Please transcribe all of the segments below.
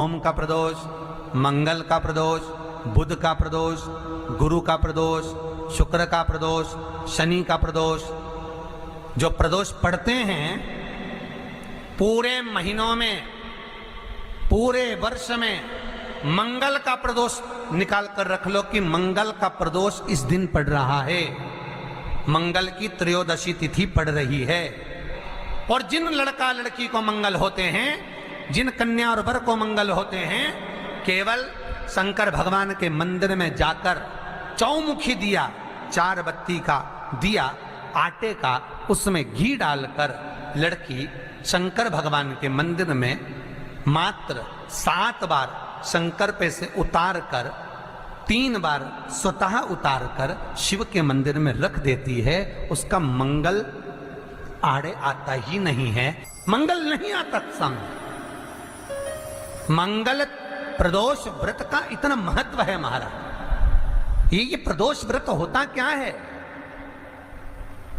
ओम का प्रदोष, मंगल का प्रदोष, बुध का प्रदोष, गुरु का प्रदोष, शुक्र का प्रदोष, शनि का प्रदोष। जो प्रदोष पढ़ते हैं पूरे महीनों में, पूरे वर्ष में मंगल का प्रदोष निकाल कर रख लो कि मंगल का प्रदोष इस दिन पड़ रहा है, मंगल की त्रयोदशी तिथि पड़ रही है। और जिन लड़का लड़की को मंगल होते हैं, जिन कन्या और वर को मंगल होते हैं, केवल शंकर भगवान के मंदिर में जाकर चौमुखी दिया, 4 बत्ती का दिया आटे का, उसमें घी डालकर लड़की शंकर भगवान के मंदिर में मात्र 7 बार शंकर पे से उतार कर 3 बार स्वतः उतार कर शिव के मंदिर में रख देती है, उसका मंगल आड़े आता ही नहीं है, मंगल नहीं आता सामने। मंगल प्रदोष व्रत का इतना महत्व है महाराज। ये प्रदोष व्रत होता क्या है?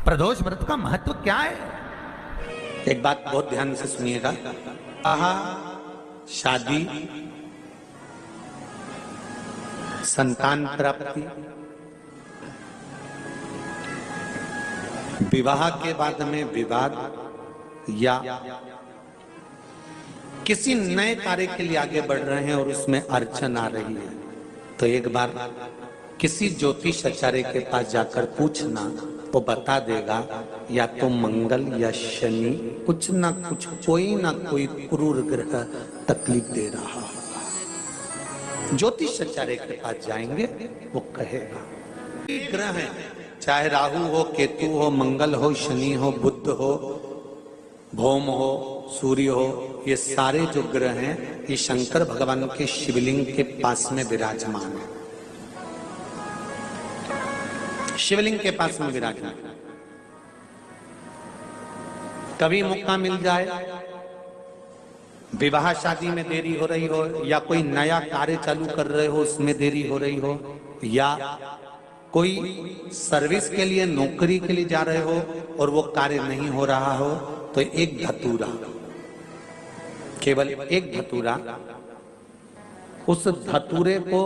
प्रदोष व्रत का महत्व क्या है? एक बात बहुत ध्यान से सुनिएगा। आहा, शादी, संतान प्राप्ति, विवाह के बाद में विवाद या किसी नए कार्य के लिए आगे बढ़ रहे हैं और उसमें अड़चन आ रही है, तो एक बार किसी ज्योतिष आचार्य के पास जाकर पूछना, वो बता देगा या तो मंगल या शनि कुछ ना कुछ, कोई ना कोई क्रूर ग्रह तकलीफ दे रहा होगा। ज्योतिष आचार्य के पास जाएंगे, वो कहेगा ग्रह है, चाहे राहु हो, केतु हो, मंगल हो, शनि हो, बुध हो, भौम हो, सूर्य हो, ये सारे जो ग्रह हैं ये शंकर भगवान के शिवलिंग के पास में विराजमान है, शिवलिंग के पास में विराजमान। कभी मौका मिल जाए, विवाह शादी में देरी हो रही हो, या कोई नया कार्य चालू कर रहे हो उसमें देरी हो रही हो, या कोई सर्विस के लिए, नौकरी के लिए जा रहे हो और वो कार्य नहीं हो रहा हो, तो एक धतूरा, केवल एक धतूरा, उस धतूरे को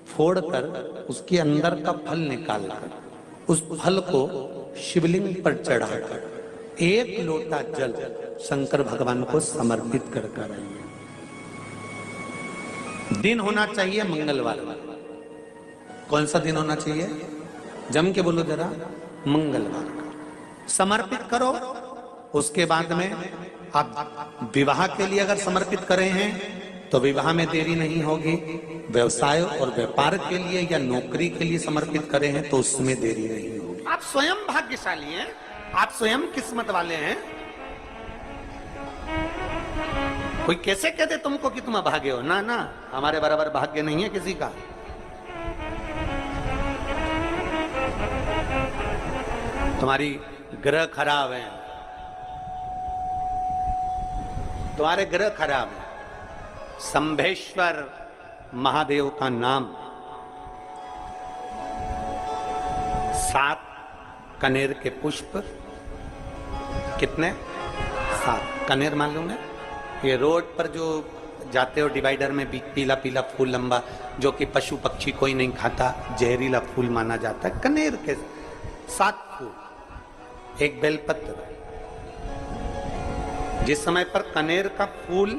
फोड़कर उसके अंदर का फल निकालकर उस फल को शिवलिंग पर चढ़ाकर 1 लोटा जल शंकर भगवान को समर्पित कर कर आइए। दिन होना चाहिए मंगलवार। कौन सा दिन होना चाहिए? जम के बोलो जरा, मंगलवार का समर्पित करो। उसके बाद में आप विवाह के लिए अगर समर्पित करें हैं तो विवाह में देरी नहीं होगी, व्यवसाय और व्यापार के लिए या नौकरी के लिए समर्पित करें हैं तो उसमें देरी नहीं होगी। आप स्वयं भाग्यशाली हैं, आप स्वयं किस्मत वाले हैं। कोई कैसे कहते तुमको कि तुम अभागे हो? ना ना, हमारे बराबर भाग्य नहीं है किसी का। तुम्हारी ग्रह खराब है, तुम्हारे ग्रह खराब है। संभेश्वर महादेव का नाम 7 कनेर के पुष्प, कितने? 7 कनेर मालूम है? ये रोड पर जो जाते हो डिवाइडर में पीला पीला फूल लंबा, जो कि पशु पक्षी कोई नहीं खाता, जहरीला फूल माना जाता है। कनेर के 7 फूल, एक बेलपत्र। जिस समय पर कनेर का फूल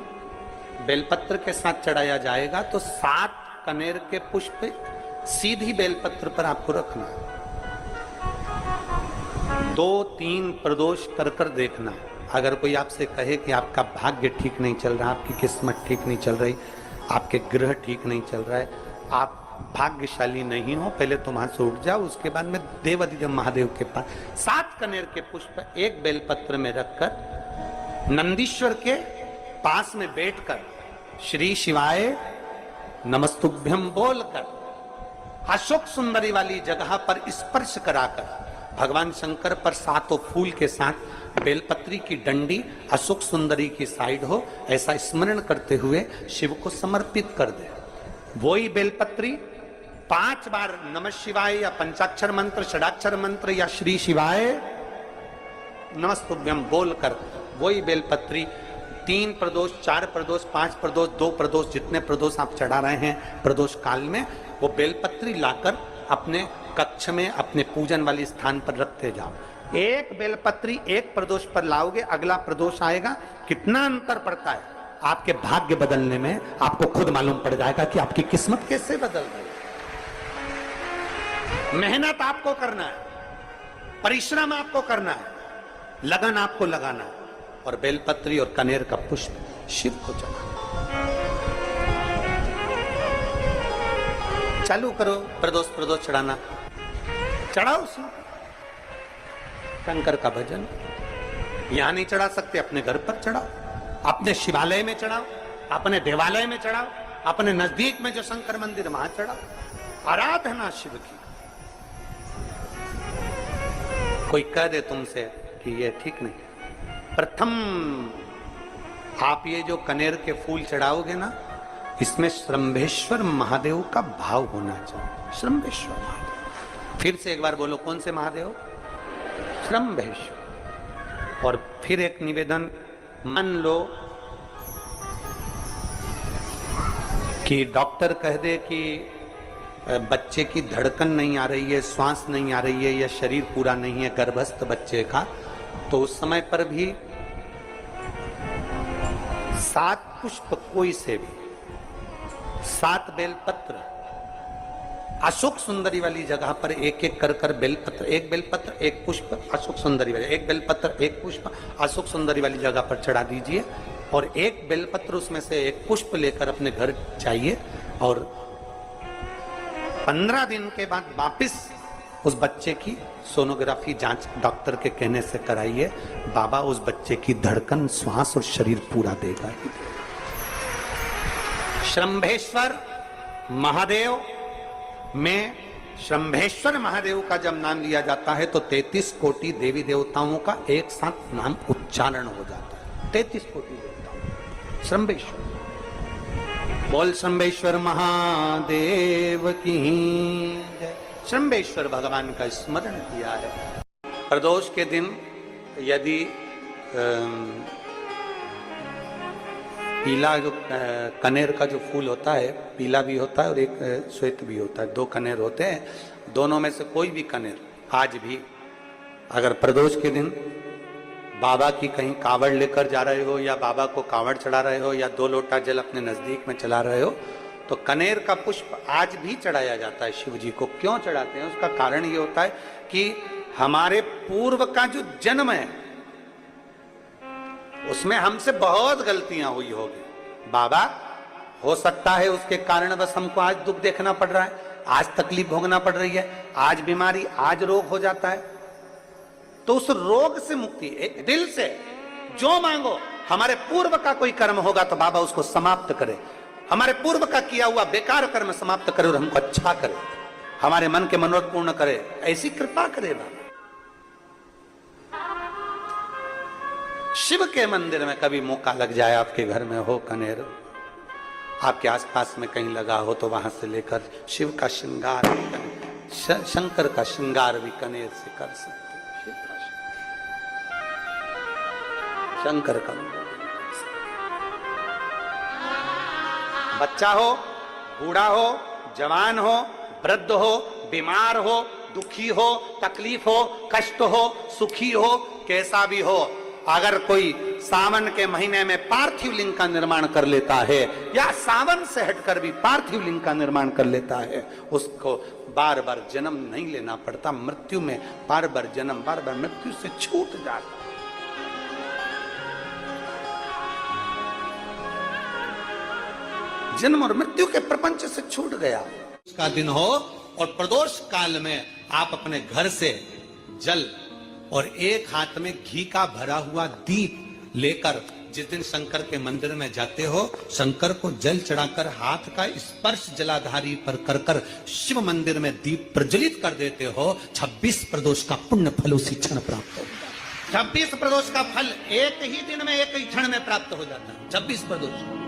बेलपत्र के साथ चढ़ाया जाएगा तो 7 कनेर के पुष्प सीधी बेलपत्र पर आपको रखना है। 2-3 प्रदोष कर कर देखना। अगर कोई आपसे कहे कि आपका भाग्य ठीक नहीं चल रहा, आपकी किस्मत ठीक नहीं चल रही, आपके ग्रह ठीक नहीं चल रहा है, आप भाग्यशाली नहीं हो, पहले तुम हाथ से उठ जाओ। उसके बाद में देवाधिदेव महादेव के पास 7 कनेर के पुष्प एक बेलपत्र में रखकर नंदीश्वर के पास में बैठकर श्री शिवाय नमस्तुभ्यम बोलकर अशोक सुंदरी वाली जगह पर स्पर्श कराकर भगवान शंकर पर 7 फूल के साथ बेलपत्री की डंडी अशोक सुंदरी की साइड हो, ऐसा स्मरण करते हुए शिव को समर्पित कर दे। वही बेलपत्री 5 बार नमः शिवाय या पंचाक्षर मंत्र, षडाक्षर मंत्र या श्री शिवाय नमस्तुभ्यम बोलकर वही बेलपत्री 3 प्रदोष, 4 प्रदोष, 5 प्रदोष, 2 प्रदोष, जितने प्रदोष आप चढ़ा रहे हैं प्रदोष काल में, वो बेलपत्री लाकर अपने कक्ष में अपने पूजन वाले स्थान पर रखते जाओ। एक बेलपत्री एक प्रदोष पर लाओगे, अगला प्रदोष आएगा, कितना अंतर पड़ता है। आपके भाग्य बदलने में आपको खुद मालूम पड़ जाएगा कि आपकी किस्मत कैसे बदल रही है। मेहनत आपको करना है, परिश्रम आपको करना है, लगन आपको लगाना है, और बेलपत्री और कनेर का पुष्प शिव को चढ़ाना। चालू करो प्रदोष प्रदोष चढ़ाना, चढ़ाओ शंकर का भजन। यहां नहीं चढ़ा सकते, अपने घर पर चढ़ाओ, अपने शिवालय में चढ़ाओ, अपने देवालय में चढ़ाओ, अपने नजदीक में जो शंकर मंदिर वहां चढ़ाओ। आराधना शिव की। कोई कह दे तुमसे कि ये ठीक नहीं, प्रथम आप ये जो कनेर के फूल चढ़ाओगे ना, इसमें श्रंभेश्वर महादेव का भाव होना चाहिए। श्रंभेश्वर महादेव, फिर से एक बार बोलो, कौन से महादेव? श्रंभेश्वर। और फिर एक निवेदन, मान लो कि डॉक्टर कह दे कि बच्चे की धड़कन नहीं आ रही है, श्वास नहीं आ रही है, या शरीर पूरा नहीं है गर्भस्थ बच्चे का, तो उस समय पर भी 7 पुष्प कोई से भी, 7 बेलपत्र, अशोक सुंदरी वाली जगह पर एक एक कर बेलपत्र, एक बेलपत्र एक पुष्प अशोक सुंदरी वाली, एक बेलपत्र एक पुष्प अशोक सुंदरी वाली जगह पर चढ़ा दीजिए, और एक बेलपत्र उसमें से एक पुष्प लेकर अपने घर जाइए, और 15 दिन के बाद वापिस उस बच्चे की सोनोग्राफी जांच डॉक्टर के कहने से कराइए। बाबा उस बच्चे की धड़कन, श्वास और शरीर पूरा देगा। श्रंभेश्वर महादेव में, श्रंभेश्वर महादेव का जब नाम लिया जाता है तो 33 कोटि देवी देवताओं का एक साथ नाम उच्चारण हो जाता है। 33 कोटि देवताओं। श्रंभेश्वर, बोल श्रंभेश्वर महादेव की जय। श्रंभेश्वर भगवान का स्मरण किया है। प्रदोष के दिन यदि पीला जो कनेर का जो फूल होता है, पीला भी होता है और एक श्वेत भी होता है, 2 कनेर होते हैं, दोनों में से कोई भी कनेर आज भी अगर प्रदोष के दिन बाबा की कहीं कावड़ लेकर जा रहे हो, या बाबा को कावड़ चढ़ा रहे हो, या 2 लोटा जल अपने नजदीक में चला रहे हो, तो कनेर का पुष्प आज भी चढ़ाया जाता है शिव जी को। क्यों चढ़ाते हैं? उसका कारण ये होता है कि हमारे पूर्व का जो जन्म है उसमें हमसे बहुत गलतियां हुई होगी। बाबा, हो सकता है उसके कारण बस हमको आज दुख देखना पड़ रहा है, आज तकलीफ भोगना पड़ रही है, आज बीमारी, आज रोग हो जाता है। तो उस रोग से मुक्ति दिल से जो मांगो, हमारे पूर्व का कोई कर्म होगा तो बाबा उसको समाप्त करे, हमारे पूर्व का किया हुआ बेकार कर्म समाप्त करे और हमको अच्छा करे, हमारे मन के मनोरथ पूर्ण करे, ऐसी कृपा करे बाबा। शिव के मंदिर में कभी मौका लग जाए, आपके घर में हो कनेर, आपके आसपास में कहीं लगा हो, तो वहां से लेकर शिव का श्रृंगार, शंकर का श्रृंगार भी कनेर से कर सकते। शंकर का बच्चा हो, बूढ़ा हो, जवान हो, वृद्ध हो, बीमार हो, दुखी हो, तकलीफ हो, कष्ट हो, सुखी हो, कैसा भी हो, अगर कोई सावन के महीने में पार्थिव लिंग का निर्माण कर लेता है, या सावन से हटकर भी पार्थिव लिंग का निर्माण कर लेता है, उसको बार बार जन्म नहीं लेना पड़ता। मृत्यु में बार बार जन्म, बार बार मृत्यु से छूट जाता। जन्म और मृत्यु के प्रपंच से छूट गया। उसका दिन हो और प्रदोष काल में आप अपने घर से जल और एक हाथ में घी का भरा हुआ दीप लेकर जिस दिन शंकर के मंदिर में जाते हो, शंकर को जल चढ़ाकर हाथ का स्पर्श जलाधारी पर कर कर शिव मंदिर में दीप प्रज्वलित कर देते हो, 26 प्रदोष का पुण्य फल उसी क्षण प्राप्त हो जाता है। 26 प्रदोष का फल एक ही दिन में, एक ही क्षण में प्राप्त हो जाता है। 26 प्रदोष